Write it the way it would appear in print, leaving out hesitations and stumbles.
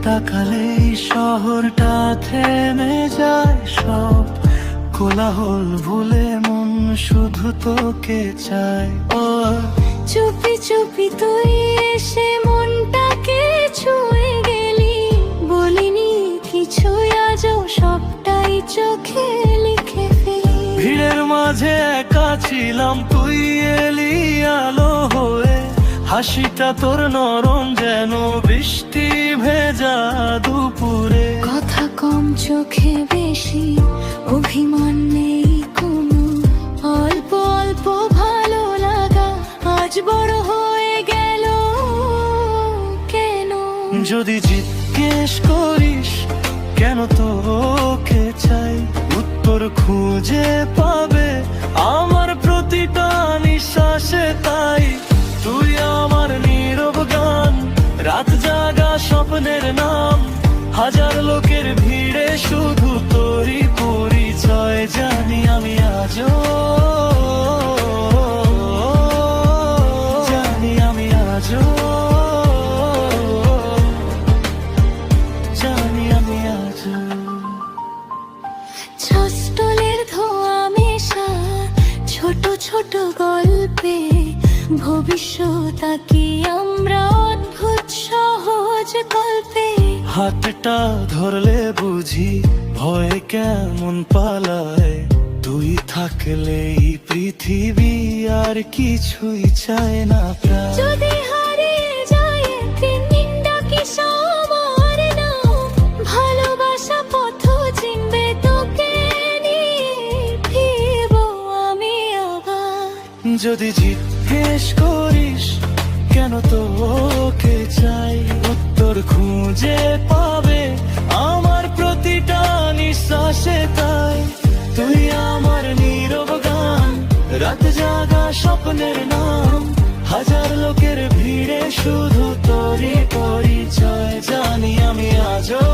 তাকালেই শহরটা থেমে যায়, সব কোলাহল ভুলে মন শুধু তোকে চায়। ও চুপি চুপি তুই এসে মনটাকে ছুঁয়ে গেলি, বলিনি কিছুই আজও সবটাই চোখে লিখে ফেলি। ভিড়ের মাঝে একা ছিলাম, তুই এলি আলো হয়ে, হাসিটা তোর নরম যেন বৃষ্টি ভেজা দুপুরে। কথা কম চোখে বেশি, অভিমান নেই কোনো, অল্প অল্প ভালো লাগা আজ বড় হয়ে গেল কেন? যদি জিজ্ঞেস করিস কেন তোকে চাই, উত্তর খুঁজে পাবে আমার প্রতিটা নিঃশ্বাসে। তাই তুই আমার নীরব গান, রাত জাগা স্বপ্নের নাম, হাজার লোকের ভিড়ে শুধু তোরই পরিচয় জানি আমি আজও, জানি আমি আজও, জানি আমি আজও। ছস্তলের ধোঁয়া মেশা ছোট ছোট গল্পে ভবিষ্যৎ আঁকি আমরা অদ্ভুত সহজ গল্পে। হাতটা ধরলে বুঝি ভয় কেমন পালায়, তুই থাকলেই পৃথিবী আর কিছুই চায় না প্রায়। যদি হারিয়ে যায় একদিন ডাকি আমার নাম, ভালোবাসা পথ চিনবে তোকে নিয়ে ফিরবো আমি আবার। যদি জিজ্ঞেস করিস কেন তোকে চাই, উত্তর খুঁজে পাবে আমার প্রতিটা নিঃশ্বাসে। তাই তুই আমার নীরব গান, রাত জাগা স্বপ্নের নাম, হাজার লোকের ভিড়ে শুধু তোরই পরিচয় জানি আমি আজও।